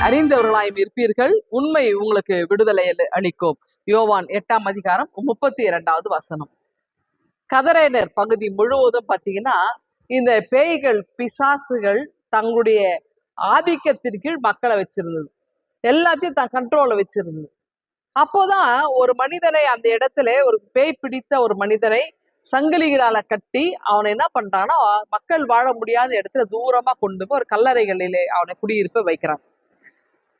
அறிந்தவர்களாயும் இருப்பீர்கள், உண்மை உங்களுக்கு விடுதலை அளிக்கும். யோவான் 8:32 கதரேனர் பகுதி முழுவதும் பார்த்தீங்கன்னா இந்த பேய்கள் பிசாசுகள் தங்களுடைய ஆதிக்கத்தின் கீழ் மக்களை வச்சிருந்தது, எல்லாத்தையும் தன் கண்ட்ரோல்ல வச்சிருந்தது. அப்போதான் ஒரு மனிதனை அந்த இடத்துல ஒரு பேய் பிடித்த ஒரு மனிதனை சங்கிலிகளால கட்டி அவனை என்ன பண்றான்னா மக்கள் வாழ முடியாத இடத்துல தூரமா கொண்டு போய் ஒரு கல்லறைகளிலே அவனை குடியிருப்ப வைக்கிறான்.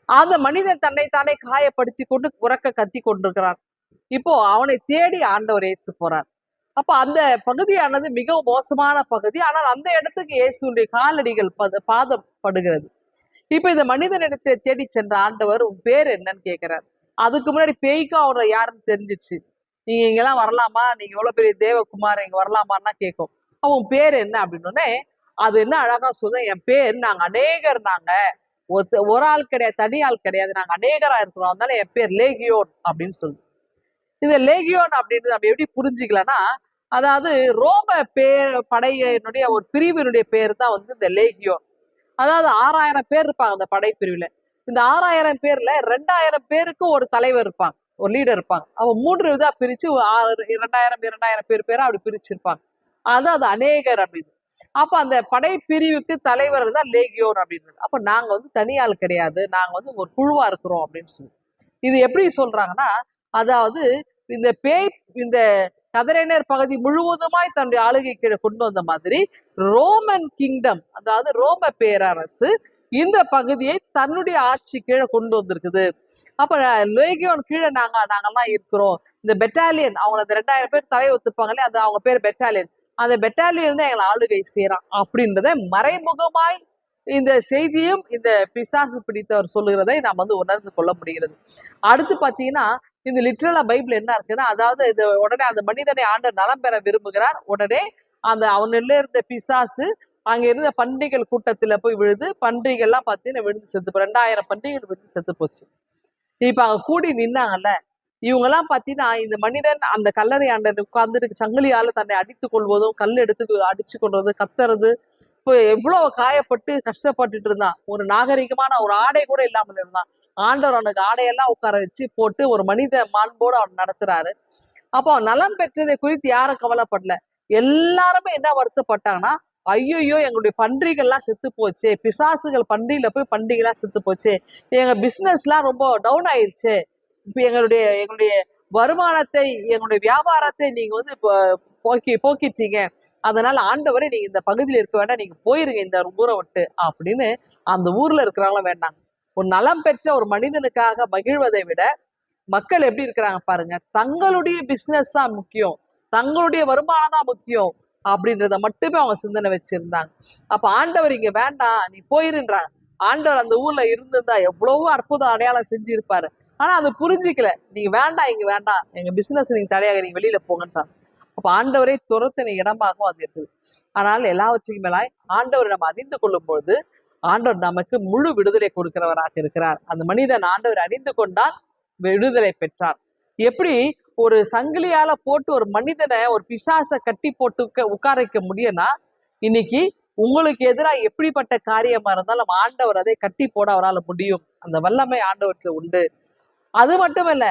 அந்த மனிதன் தன்னைத்தானே காயப்படுத்தி கொண்டு உறக்க கத்தி கொண்டிருக்கிறான். இப்போ அவனை தேடி ஆண்டவர் இயேசு போறார். அப்ப அந்த பகுதியானது மிகவும் மோசமான பகுதி. ஆனால் அந்த இடத்துக்கு இயேசுடைய காலடிகள் பாதம் படுகிறது. இப்ப இந்த மனிதனிடத்தை தேடி சென்ற ஆண்டவர் உன் பேர் என்னன்னு கேட்கிறார். அதுக்கு முன்னாடி பேய்க்கும் அவரை யாருன்னு தெரிஞ்சிச்சு. நீங்க இங்கெல்லாம் வரலாமா, நீங்க எவ்வளவு பெரிய தேவகுமார், இங்க வரலாமான்னா கேட்கும். அவன் பேர் என்ன அப்படின்னோடனே அது என்ன அழகா சொல்ல, என் பேர் நாங்க அநேகர், நாங்க ஒரு ஆள் கிடையாது, தனி ஆள் கிடையாது, நாங்க அநேகரா இருக்கிறோம், அதனால என் பேர் லேகியோன் அப்படின்னு சொல்லு. இந்த லேகியோன் அப்படின்னு நம்ம எப்படி புரிஞ்சுக்கலாம்னா, அதாவது ரோம படையினுடைய ஒரு பிரிவினுடைய பேர் தான் வந்து இந்த லேகியோன். அதாவது 6000 பேர் இருப்பாங்க அந்த படைப்பிரிவுல. இந்த 6000 பேர்ல 2000 பேருக்கு ஒரு தலைவர் இருப்பாங்க, ஒரு லீடர் இருப்பாங்க. அவன் 3 இதா பிரிச்சு 2000 பேரா அப்படி பிரிச்சிருப்பாங்க. அதான் அது அநேகர் அப்படின்னு. அப்ப அந்த படைப்பிரிவுக்கு தலைவர் தான் லேகியோன் அப்படின்னு. அப்ப நாங்க வந்து தனியாள் கிடையாது, நாங்க வந்து ஒரு குழுவா இருக்கிறோம் அப்படின்னு சொல்லி இது எப்படி சொல்றாங்கன்னா, அதாவது இந்த பேய் இந்த கதரேனர் பகுதி முழுவதுமாய் தன்னுடைய ஆளுகை கீழே கொண்டு வந்த மாதிரி ரோமன் கிங்டம், அதாவது ரோம பேரரசு இந்த பகுதியை தன்னுடைய ஆட்சி கீழே கொண்டு வந்திருக்குது. அப்ப லேகியோன் கீழே நாங்கெல்லாம் இருக்கிறோம். இந்த பெட்டாலியன் அவங்க 2000 பேர் தலையை ஒத்துப்பாங்களே, அது அவங்க பேர் பெட்டாலியன். அந்த பெட்டாலியன் தான் எங்களை ஆளுகை செய்யறான் அப்படின்றத மறைமுகமாய் இந்த செய்தியும் இந்த பிசாசு பிடித்தவர் சொல்லுகிறதை நாம் வந்து உணர்ந்து கொள்ள முடிகிறது. அடுத்து பாத்தீங்கன்னா இந்த லிட்ரலா பைபிள் என்ன இருக்குன்னா, அதாவது இது உடனே அந்த மனிதனை ஆண்டவர் நலம் பெற விரும்புகிறார். உடனே அந்த அவனில இருந்த பிசாசு அங்க இருந்த பன்றிகள் கூட்டத்துல போய் விழுது. பன்றிகள்லாம் பார்த்தீங்கன்னா விழுந்து செத்து 2000 பன்றிகள் விழுந்து செத்து போச்சு. இப்ப அங்க கூடி நின்னாங்கல்ல, இவங்க எல்லாம் பாத்தீங்கன்னா இந்த மனிதன் அந்த கல்லறை ஆண்டர் உட்கார்ந்துட்டு சங்கிலியால தன்னை அடித்துக் கொள்வதும், கல் எடுத்து அடிச்சு கொள்வது, கத்துறது, இப்போ எவ்வளவு காயப்பட்டு கஷ்டப்பட்டுட்டு இருந்தான். ஒரு நாகரிகமான ஒரு ஆடை கூட இல்லாமல் இருந்தான். ஆண்டவர் அவனுக்கு ஆடையெல்லாம் உட்கார வச்சு போட்டு ஒரு மனித மாண்போடு அவன் நடத்துறாரு. அப்போ அவன் நலம் பெற்றதை குறித்து யாரும் கவலைப்படல. எல்லாருமே என்ன வருத்தப்பட்டாங்கன்னா, ஐயோ எங்களுடைய பன்றிகள்லாம் செத்து போச்சு, பிசாசுகள் பன்றியில போய் பன்றிகளா செத்து போச்சு, எங்க பிசினஸ் எல்லாம் ரொம்ப டவுன் ஆயிடுச்சு, இப்ப எங்களுடைய வருமானத்தை, எங்களுடைய வியாபாரத்தை நீங்க வந்து போக்கிட்டீங்க, அதனால ஆண்டவரை நீங்க இந்த பகுதியில் இருக்க வேண்டாம், நீங்க போயிருங்க இந்த ஊரை விட்டு அப்படின்னு அந்த ஊர்ல இருக்கிறவங்களும் வேண்டாங்க. ஒரு நலம் பெற்ற ஒரு மனிதனுக்காக மகிழ்வதை விட மக்கள் எப்படி இருக்கிறாங்க பாருங்க, தங்களுடைய பிசினஸ் தான் முக்கியம், தங்களுடைய வருமானம் தான் முக்கியம் அப்படின்றத மட்டுமே அவங்க சிந்தனை வச்சிருந்தாங்க. அப்ப ஆண்டவர் இங்க வேண்டாம் நீ போயிருன்றாங்க. ஆண்டவர் அந்த ஊர்ல இருந்திருந்தா எவ்வளவோ அற்புதம் அடையாளம் செஞ்சிருப்பாரு. ஆனா அது புரிஞ்சிக்கல. நீங்க வேண்டாம், இங்க வேண்டாம், எங்க பிசினஸ் நீங்க தடையாக, நீங்க வெளியில போங்கன்றாங்க. அப்ப ஆண்டவரை துரத்தின இடமாகவும் அது இருக்குது. ஆனால் எல்லாவற்றுக்கும் மேலாய் ஆண்டவரை நம்ம அறிந்து கொள்ளும் பொழுது ஆண்டவர் நமக்கு முழு விடுதலை கொடுக்கிறவராக இருக்கிறார். அந்த மனிதன் ஆண்டவர் அறிந்து கொண்டால் விடுதலை பெற்றார். எப்படி ஒரு சங்கிலியால போட்டு ஒரு மனிதனை, ஒரு பிசாசை கட்டி போட்டு உட்கார வைக்க முடியும்னா, இன்னைக்கு உங்களுக்கு எதிராக எப்படிப்பட்ட காரியமா இருந்தாலும் ஆண்டவர் அதை கட்டி போட அவரால் முடியும். அந்த வல்லமை ஆண்டவற்றை உண்டு. அது மட்டும் இல்ல,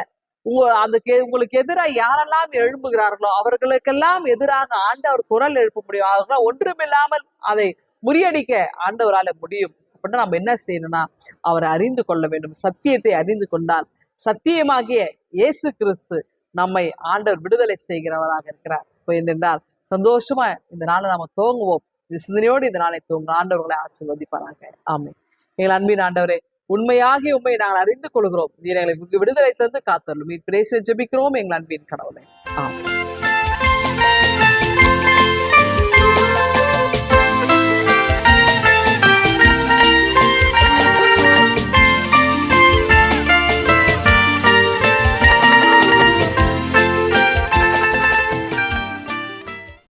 உங்களுக்கு எதிராக யாரெல்லாம் எழும்புகிறார்களோ அவர்களுக்கெல்லாம் எதிராக ஆண்டவர் குரல் எழுப்ப முடியும். அவர்களால் ஒன்றுமில்லாமல் அதை முறியடிக்க ஆண்டவரால முடியும். அப்படின்னா நம்ம என்ன செய்யணும்னா அவரை அறிந்து கொள்ள வேண்டும். சத்தியத்தை அறிந்து கொண்டால் சத்தியமாகிய இயேசு கிறிஸ்து நம்மை ஆண்டவர் விடுதலை செய்கிறவராக இருக்கிறார். என்றால் சந்தோஷமா இந்த நாளை நாம துவங்குவோம். இந்த சிந்தனையோடு இந்த நாளை துவங்க ஆண்டவர்களை ஆசீர்வதிப்பாராக. ஆமென். எங்கள் அன்பின் ஆண்டவரே, உண்மையாகி உண்மை நாங்கள் அறிந்து கொள்கிறோம். நீர் எங்களுக்கு விடுதலை தந்து காத்தருளும். மீட்பு இயேசுவில் ஜெபிக்கிறோம் எங்கள் அன்பின் கடவுளே. ஆமென்.